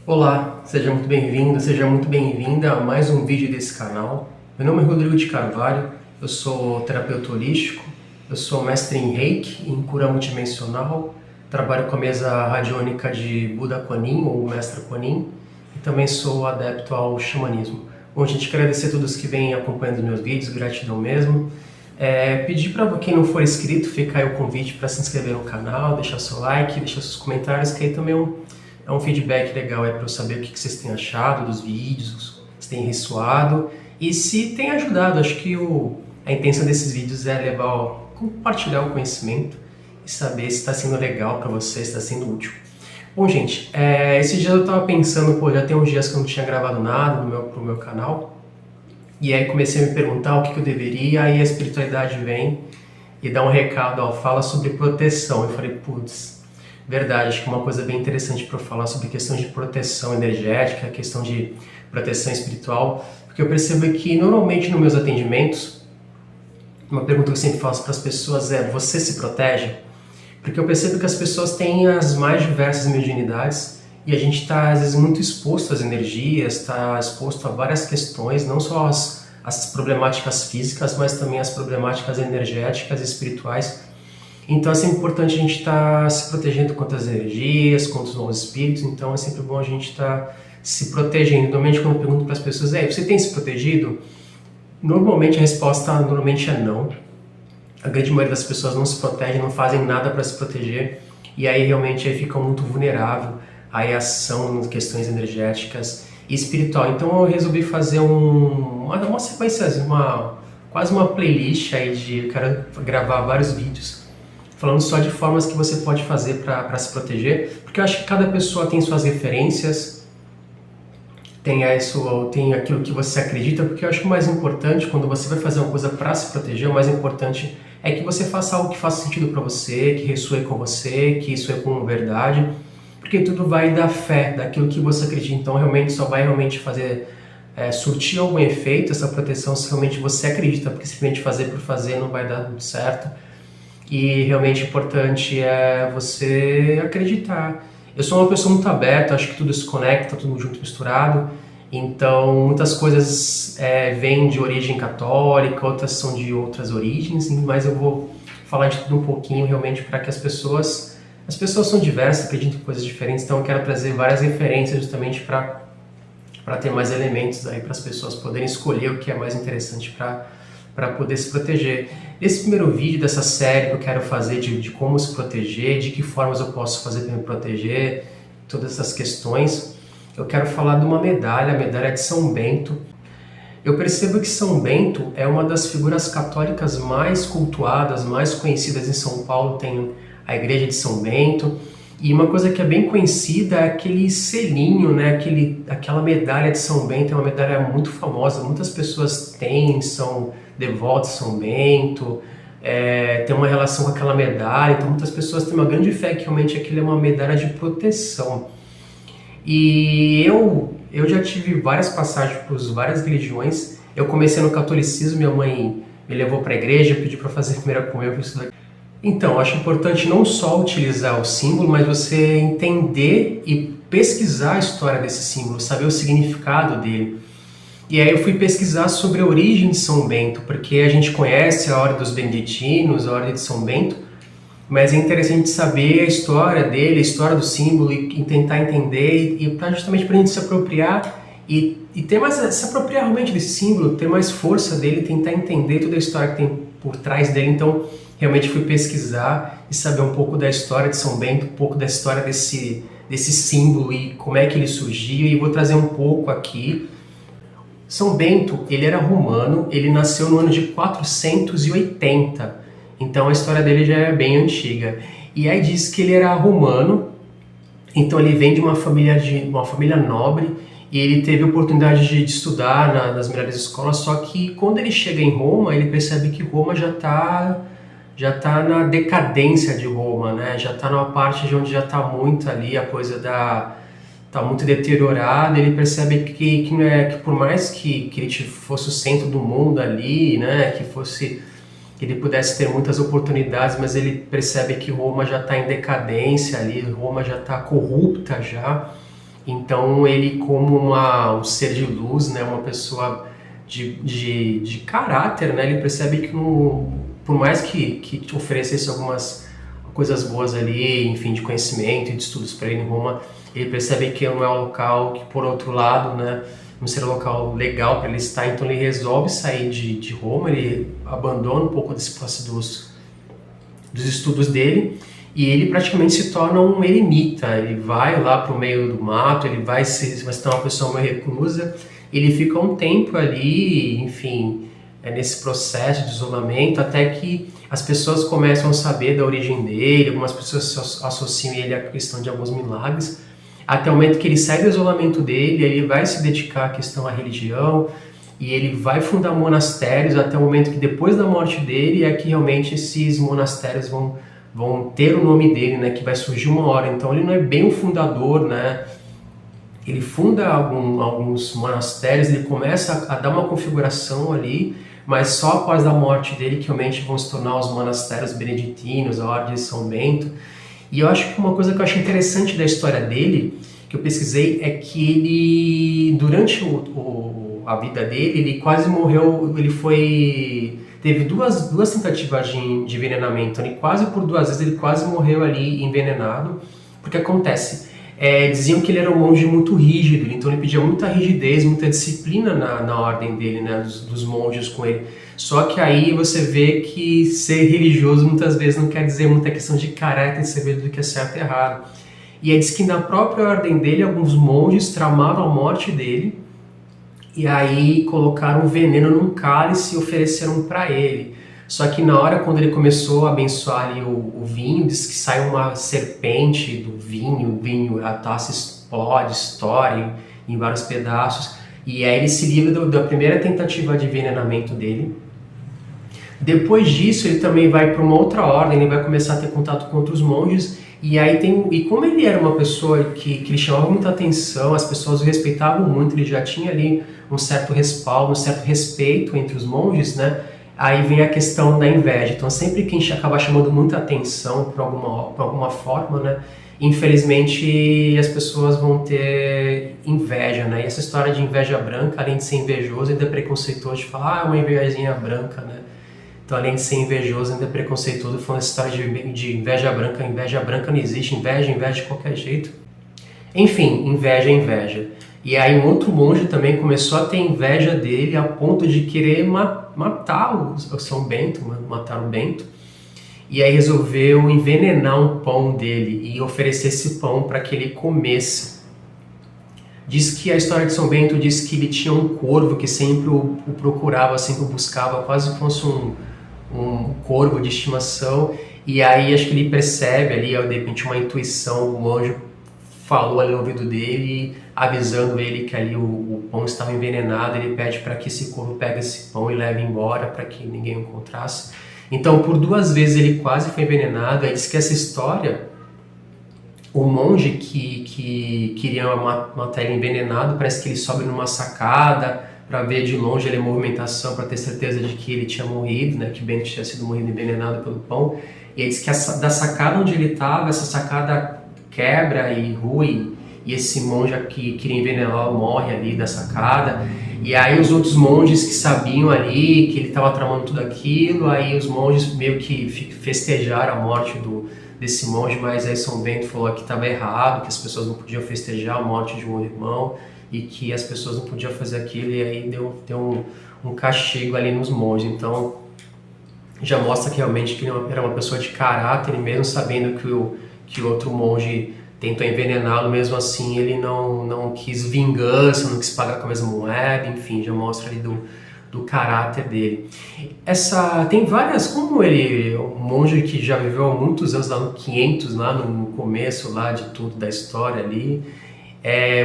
Olá, seja muito bem-vindo, seja muito bem-vinda a mais um vídeo desse canal. Meu nome é Rodrigo de Carvalho, eu sou terapeuta holístico, eu sou mestre em Reiki, em cura multidimensional, trabalho com a mesa radiônica de Buda Kuan-Yin, ou Mestre Kuan-Yin, e também sou adepto ao xamanismo. Bom, gente, quero agradecer a todos que vêm acompanhando os meus vídeos, gratidão mesmo. Pedir para quem não for inscrito, fica aí o convite para se inscrever no canal, deixar seu like, deixar seus comentários, que aí também é um feedback legal para eu saber o que vocês têm achado dos vídeos, se tem ressoado e se tem ajudado. Acho que a intenção desses vídeos é compartilhar o conhecimento e saber se está sendo legal para vocês, se está sendo útil. Bom, gente, esses dias eu estava pensando, já tem uns dias que eu não tinha gravado nada pro meu canal. E aí comecei a me perguntar o que eu deveria, aí a espiritualidade vem e dá um recado, fala sobre proteção. Eu falei, putz, verdade, acho que é uma coisa bem interessante para eu falar sobre questão de proteção energética, questão de proteção espiritual, porque eu percebo que normalmente nos meus atendimentos, uma pergunta que eu sempre faço para as pessoas é, você se protege? Porque eu percebo que as pessoas têm as mais diversas mediunidades e a gente está, às vezes, muito exposto às energias, está exposto a várias questões, não só as problemáticas físicas, mas também as problemáticas energéticas e espirituais. Então é sempre importante a gente estar se protegendo contra as energias, contra os maus espíritos, então é sempre bom a gente estar se protegendo. Normalmente quando eu pergunto para as pessoas, você tem se protegido? Normalmente a resposta é não. A grande maioria das pessoas não se protege, não fazem nada para se proteger, e aí realmente ficam muito vulnerável à ação em questões energéticas e espiritual. Então eu resolvi fazer uma sequência, quase uma playlist aí eu quero gravar vários vídeos falando só de formas que você pode fazer para se proteger, porque eu acho que cada pessoa tem suas referências, tem aquilo que você acredita, porque eu acho que o mais importante, quando você vai fazer uma coisa para se proteger, o mais importante é que você faça algo que faça sentido para você, que ressoe com você, que isso é com verdade, porque tudo vai da fé, daquilo que você acredita. Então realmente só vai realmente fazer surtir algum efeito essa proteção se realmente você acredita, porque simplesmente fazer por fazer não vai dar muito certo. E realmente importante é você acreditar. Eu sou uma pessoa muito aberta, acho que tudo se conecta, tudo junto misturado. Então muitas coisas vêm de origem católica, outras são de outras origens, mas eu vou falar de tudo um pouquinho realmente para que as pessoas são diversas, acreditam em coisas diferentes, então eu quero trazer várias referências justamente para ter mais elementos aí para as pessoas poderem escolher o que é mais interessante para poder se proteger. Nesse primeiro vídeo dessa série que eu quero fazer de como se proteger, de que formas eu posso fazer para me proteger, todas essas questões, eu quero falar de uma medalha, a medalha de São Bento. Eu percebo que São Bento é uma das figuras católicas mais cultuadas, mais conhecidas em São Paulo, tem a igreja de São Bento, e uma coisa que é bem conhecida é aquele selinho, né? Aquela medalha de São Bento, é uma medalha muito famosa, muitas pessoas têm, são devotos de São Bento, tem uma relação com aquela medalha, então muitas pessoas têm uma grande fé que realmente aquilo é uma medalha de proteção. E eu já tive várias passagens por várias religiões. Eu comecei no catolicismo, minha mãe me levou para a igreja, pediu para fazer a primeira comunhão. Então, acho importante não só utilizar o símbolo, mas você entender e pesquisar a história desse símbolo, saber o significado dele. E aí eu fui pesquisar sobre a origem de São Bento, porque a gente conhece a Ordem dos Beneditinos, a Ordem de São Bento, mas é interessante saber a história dele, a história do símbolo e tentar entender, e justamente para a gente se apropriar e ter mais, se apropriar realmente desse símbolo, ter mais força dele, tentar entender toda a história que tem por trás dele. Então, realmente fui pesquisar e saber um pouco da história de São Bento, um pouco da história desse símbolo e como é que ele surgiu, e vou trazer um pouco aqui. São Bento, ele era romano, ele nasceu no ano de 480, então a história dele já é bem antiga. E aí diz que ele era romano, então ele vem de uma família nobre, e ele teve a oportunidade de estudar nas melhores escolas, só que quando ele chega em Roma, ele percebe que Roma já está na decadência de Roma, né? Já está numa parte de onde já está muito ali, a coisa está muito deteriorada. Ele percebe que por mais que ele fosse o centro do mundo ali, né? Que ele pudesse ter muitas oportunidades, mas ele percebe que Roma já está em decadência ali, Roma já está corrupta já. Então ele, como um ser de luz, né, uma pessoa de caráter, né, ele percebe que por mais que te oferecesse algumas coisas boas ali, enfim, de conhecimento e de estudos para ele em Roma, ele percebe que não é um local que, por outro lado, né, não ser um local legal para ele estar, então ele resolve sair de Roma, ele abandona um pouco desse processo dos estudos dele, e ele praticamente se torna um eremita. Ele vai lá para o meio do mato, ele vai se tornar uma pessoa meio reclusa, ele fica um tempo ali, enfim, nesse processo de isolamento, até que as pessoas começam a saber da origem dele, algumas pessoas associam ele à questão de alguns milagres, até o momento que ele sai do isolamento dele, ele vai se dedicar à questão da religião, e ele vai fundar monastérios até o momento que depois da morte dele é que realmente esses monastérios vão ter o nome dele, né, que vai surgir uma hora. Então ele não é bem o fundador, né? Ele funda alguns monastérios, ele começa a dar uma configuração ali, mas só após a morte dele que realmente vão se tornar os monastérios beneditinos, a Ordem de São Bento. E eu acho que uma coisa que eu acho interessante da história dele, que eu pesquisei, é que ele, durante a vida dele, ele quase morreu, teve duas tentativas de envenenamento, ele quase por 2 vezes ele quase morreu ali envenenado, porque acontece, diziam que ele era um monge muito rígido, então ele pedia muita rigidez, muita disciplina na ordem dele, né, dos monges com ele. Só que aí você vê que ser religioso muitas vezes não quer dizer muita questão de caráter, de saber do que é certo e errado. E aí diz que na própria ordem dele, alguns monges tramaram a morte dele, e aí colocaram veneno num cálice e ofereceram para ele. Só que na hora, quando ele começou a abençoar ali o vinho, diz que sai uma serpente do vinho, a taça explode, estoura em vários pedaços, e aí ele se livra da primeira tentativa de envenenamento dele. Depois disso, ele também vai para uma outra ordem, ele vai começar a ter contato com outros monges, e como ele era uma pessoa que lhe chamava muita atenção, as pessoas o respeitavam muito, ele já tinha ali um certo respaldo, um certo respeito entre os monges, né? Aí vem a questão da inveja. Então, sempre que a gente acaba chamando muita atenção por alguma forma, né? Infelizmente, as pessoas vão ter inveja, né? E essa história de inveja branca, além de ser invejoso, ainda é preconceituoso de falar, é uma invejazinha branca, né? Então, além de ser invejoso, ainda é preconceituoso, falando essa história de inveja branca não existe, inveja de qualquer jeito. Enfim, inveja é inveja. E aí um outro monge também começou a ter inveja dele a ponto de querer matar o São Bento, matar o Bento. E aí resolveu envenenar um pão dele e oferecer esse pão para que ele comesse. Diz que a história de São Bento diz que ele tinha um corvo que sempre o procurava, sempre o buscava, quase como se fosse um corvo de estimação. E aí acho que ele percebe ali, de repente, uma intuição, o anjo falou ali no ouvido dele, avisando ele que ali o pão estava envenenado. Ele pede para que esse corvo pegue esse pão e leve embora para que ninguém o encontrasse. Então, por 2 vezes ele quase foi envenenado. Aí diz que essa história, o monge que queria matar ele envenenado, parece que ele sobe numa sacada para ver de longe a movimentação, para ter certeza de que ele tinha morrido, né, que Bento tinha sido morrido envenenado pelo pão. E aí diz que da sacada onde ele estava, essa sacada quebra e rui, e esse monge que queria envenená-lo morre ali da sacada. E aí os outros monges que sabiam ali que ele estava tramando tudo aquilo, aí os monges meio que festejaram a morte desse monge, mas aí São Bento falou que estava errado, que as pessoas não podiam festejar a morte de um irmão e que as pessoas não podiam fazer aquilo, e aí deu um castigo ali nos monges. Então já mostra que realmente que ele era uma pessoa de caráter, e mesmo sabendo que o outro monge tentou envenená-lo, mesmo assim ele não quis vingança, não quis pagar com a mesma moeda, enfim, já mostra ali do caráter dele. Tem várias, como ele é um monge que já viveu há muitos anos, lá no 500, lá no começo lá de tudo, da história ali,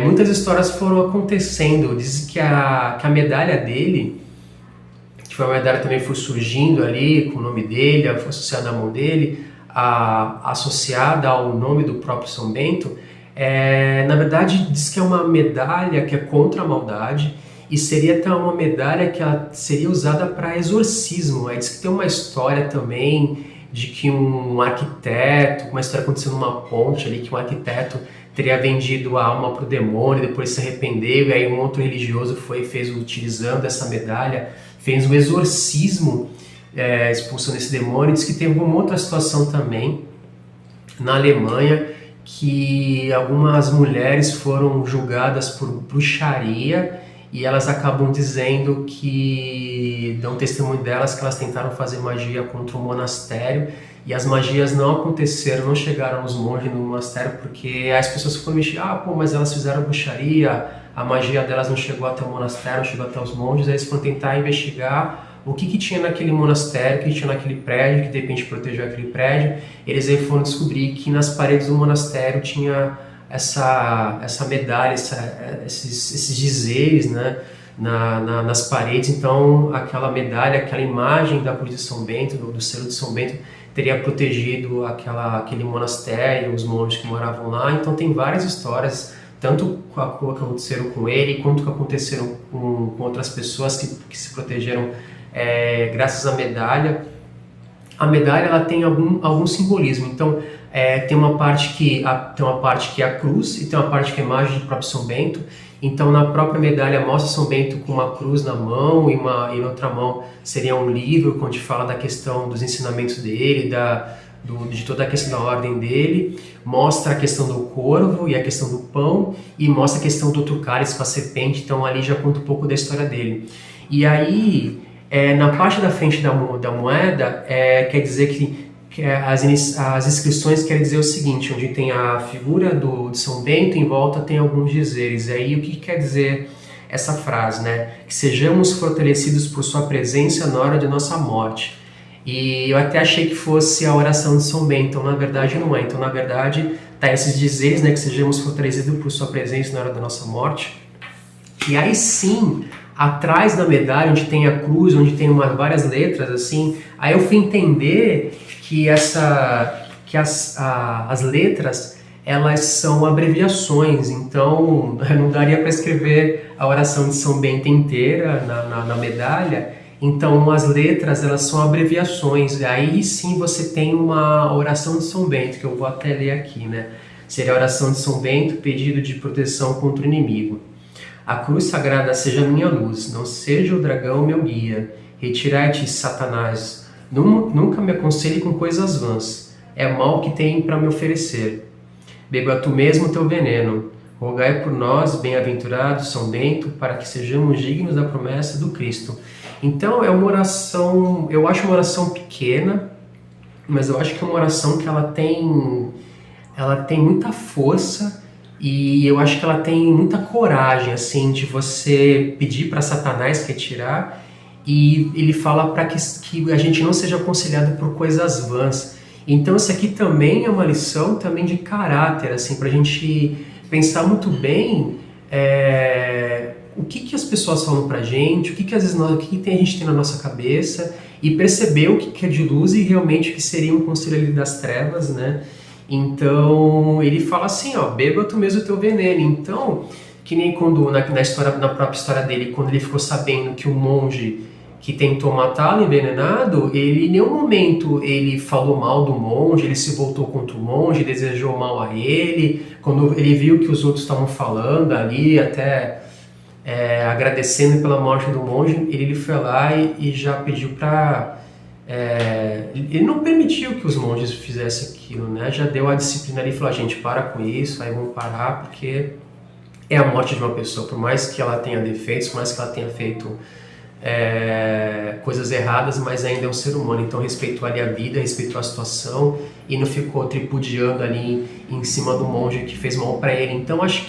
muitas histórias foram acontecendo. Diz que a medalha dele, que foi uma medalha que também foi surgindo ali com o nome dele, foi associada à mão dele, associada ao nome do próprio São Bento, na verdade diz que é uma medalha que é contra a maldade, e seria até uma medalha que ela seria usada para exorcismo. Aí diz que tem uma história também de que um arquiteto, uma história acontecendo numa ponte ali, que um arquiteto teria vendido a alma para o demônio, depois se arrependeu, e aí um outro religioso fez utilizando essa medalha, fez um exorcismo expulsando esse demônio. Diz que teve uma outra situação também na Alemanha, que algumas mulheres foram julgadas por bruxaria e elas acabam dizendo que dão testemunho delas que elas tentaram fazer magia contra o monastério e as magias não aconteceram, não chegaram aos monges no monastério porque as pessoas foram mexer, mas elas fizeram bruxaria, a magia delas não chegou até o monastério, não chegou até os monges. Aí eles foram tentar investigar o que tinha naquele monastério, o que tinha naquele prédio, que de repente protegeu aquele prédio. Eles aí foram descobrir que nas paredes do monastério tinha essa medalha, esses dizeres, né, nas paredes. Então aquela medalha, aquela imagem da cruz de São Bento, do selo de São Bento, teria protegido aquele monastério, os monges que moravam lá. Então tem várias histórias, tanto que aconteceram com ele, quanto que aconteceram com outras pessoas que se protegeram graças à medalha. A medalha ela tem algum simbolismo. Então tem uma parte que é a cruz e tem uma parte que é a imagem do próprio São Bento. Então na própria medalha mostra São Bento com uma cruz na mão e na outra mão seria um livro onde fala da questão dos ensinamentos dele, de toda a questão da ordem dele. Mostra a questão do corvo e a questão do pão, e mostra a questão do outro cálice com a serpente. Então ali já conta um pouco da história dele. E aí na parte da frente da moeda quer dizer que as inscrições querem dizer o seguinte, onde tem a figura de São Bento, em volta tem alguns dizeres. E aí o que quer dizer essa frase, né? Que sejamos fortalecidos por sua presença na hora de nossa morte. E eu até achei que fosse a oração de São Bento, então na verdade não é. Então na verdade tá esses dizeres, né? Que sejamos fortalecidos por sua presença na hora da nossa morte. E aí sim, atrás da medalha, onde tem a cruz, onde tem várias letras, assim, aí eu fui entender que as letras, elas são abreviações. Então não daria para escrever a oração de São Bento inteira na medalha. Então as letras, elas são abreviações. E aí sim você tem uma oração de São Bento, que eu vou até ler aqui, né? Seria a oração de São Bento, pedido de proteção contra o inimigo. A cruz sagrada seja minha luz, não seja o dragão meu guia. Retirai-te, Satanás, nunca me aconselhe com coisas vãs. É mal que tem para me oferecer. Beba tu mesmo teu veneno. Rogai por nós, bem-aventurado São Bento, para que sejamos dignos da promessa do Cristo. Então é uma oração, eu acho uma oração pequena, mas eu acho que é uma oração que ela tem muita força. E eu acho que ela tem muita coragem, assim, de você pedir para Satanás retirar, e ele fala para que a gente não seja aconselhado por coisas vãs. Então isso aqui também é uma lição também de caráter, assim, para a gente pensar muito bem o que as pessoas falam para a gente, o que às vezes a gente tem na nossa cabeça, e perceber o que é de luz e realmente o que seria um conselho ali das trevas, né? Então ele fala assim, beba tu mesmo o teu veneno. Então, que nem quando na própria história dele, quando ele ficou sabendo que o monge que tentou matá-lo envenenado, ele em nenhum momento ele falou mal do monge, ele se voltou contra o monge, desejou mal a ele. Quando ele viu que os outros estavam falando ali, até agradecendo pela morte do monge, ele foi lá e já pediu para... ele não permitiu que os monges fizessem aquilo, né? Já deu a disciplina ali e falou, gente, para com isso, aí vamos parar, porque é a morte de uma pessoa. Por mais que ela tenha defeitos, por mais que ela tenha feito coisas erradas, mas ainda é um ser humano. Então respeitou ali a vida, respeitou a situação e não ficou tripudiando ali em cima do monge que fez mal para ele. Então eu acho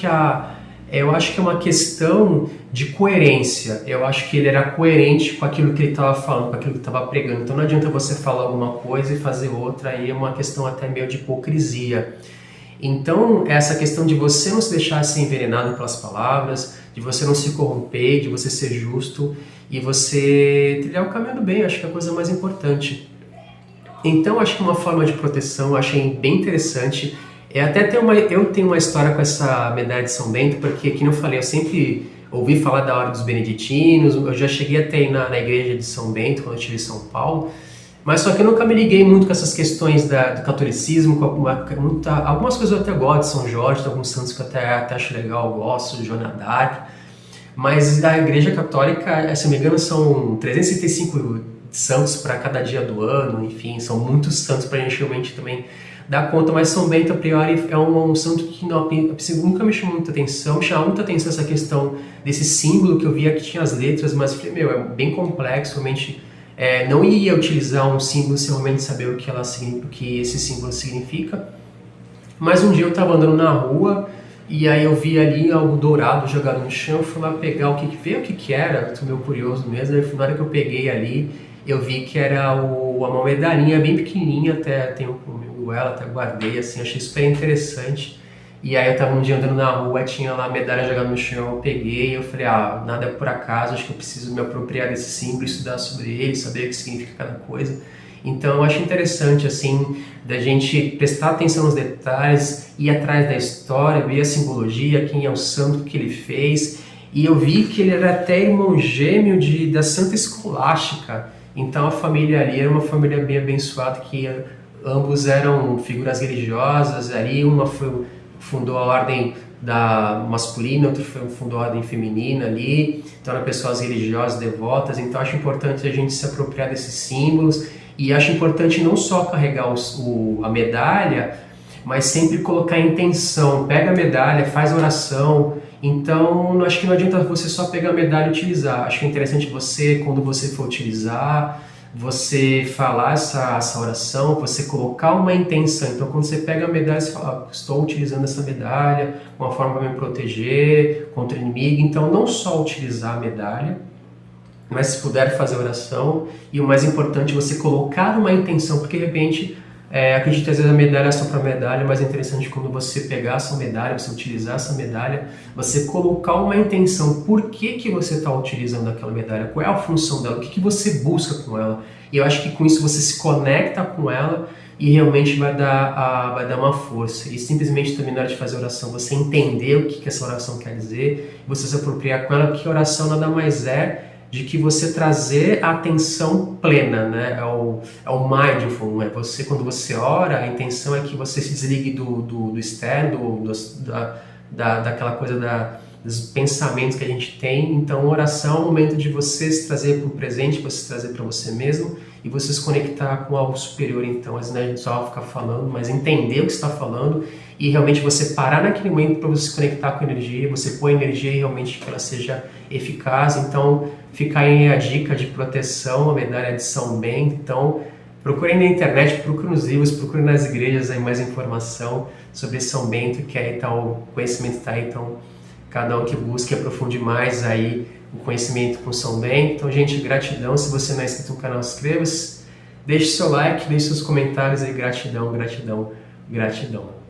que é uma questão de coerência. Eu acho que ele era coerente com aquilo que ele estava falando, com aquilo que ele estava pregando. Então não adianta você falar alguma coisa e fazer outra, aí é uma questão até meio de hipocrisia. Então essa questão de você não se deixar ser envenenado pelas palavras, de você não se corromper, de você ser justo e você trilhar o caminho do bem, acho que é a coisa mais importante. Então acho que uma forma de proteção, eu achei bem interessante. Eu tenho uma história com essa medalha de São Bento, porque, como eu falei, eu sempre ouvi falar da Ordem dos Beneditinos, eu já cheguei até ir na igreja de São Bento, quando eu estive em São Paulo, Mas só que eu nunca me liguei muito com essas questões do catolicismo, algumas coisas eu até gosto de São Jorge, tem alguns santos que eu até acho legal, eu gosto, de Joana d'Arc, mas da Igreja Católica, se não me engano, são 365 santos para cada dia do ano, enfim, são muitos santos para a gente realmente também dar conta, mas São Bento, a priori, é um santo que nunca me chamou muita atenção, me chamou muita atenção essa questão desse símbolo que eu via que tinha as letras, mas falei, meu, é bem complexo, realmente não ia utilizar um símbolo sem realmente saber o que esse símbolo significa. Mas um dia eu estava andando na rua e aí eu vi ali algo dourado jogado no chão, eu fui lá pegar ver o que era, estou meio curioso mesmo, aí na hora que eu peguei ali, eu vi que era uma medalhinha bem pequenininha, até tenho comigo ela, até guardei, assim, achei super interessante. E aí eu estava um dia andando na rua, tinha lá a medalha jogada no chão, eu peguei, eu falei, nada é por acaso, acho que eu preciso me apropriar desse símbolo, estudar sobre ele, saber o que significa cada coisa. Então eu acho interessante, assim, da gente prestar atenção nos detalhes, ir atrás da história, ver a simbologia, quem é o santo, o que ele fez. E eu vi que ele era até irmão gêmeo da Santa Escolástica. Então a família ali era uma família bem abençoada, que ambos eram figuras religiosas ali, fundou a ordem da masculina, outro fundou a ordem feminina ali, então eram pessoas religiosas, devotas, então acho importante a gente se apropriar desses símbolos e acho importante não só carregar a medalha, mas sempre colocar intenção, pega a medalha, faz oração, então acho que não adianta você só pegar a medalha e utilizar, acho que é interessante você, quando você for utilizar, você falar essa oração, você colocar uma intenção. Então, quando você pega a medalha, você fala, estou utilizando essa medalha, uma forma para me proteger contra o inimigo. Então, não só utilizar a medalha, mas se puder fazer oração. E o mais importante, você colocar uma intenção, porque de repente, acredito que às vezes a medalha é só para medalha, mas é interessante quando você pegar essa medalha, você utilizar essa medalha, você colocar uma intenção, por que você está utilizando aquela medalha, qual é a função dela, o que você busca com ela. E eu acho que com isso você se conecta com ela e realmente vai dar uma força. E simplesmente também na hora de fazer a oração, você entender o que essa oração quer dizer, você se apropriar com ela, porque a oração nada mais é de que você trazer a atenção plena, né? É o mindful, né? Quando você ora, a intenção é que você se desligue do externo, daquela coisa dos pensamentos que a gente tem. Então, oração é o momento de você se trazer para o presente, você se trazer para você mesmo e você se conectar com algo superior. Então, às vezes a gente só fica falando, mas entender o que está falando e realmente você parar naquele momento para você se conectar com a energia, você pôr a energia e realmente que ela seja eficaz. Então, fica aí a dica de proteção, a medalha de São Bento. Então, procurem na internet, procurem nos livros, procurem nas igrejas aí mais informação sobre São Bento, que aí tá, o conhecimento está aí, então cada um que busque aprofunde mais aí o conhecimento com São Bento. Então, gente, gratidão. Se você não é inscrito no canal, inscreva-se, deixe seu like, deixe seus comentários aí, gratidão, gratidão, gratidão.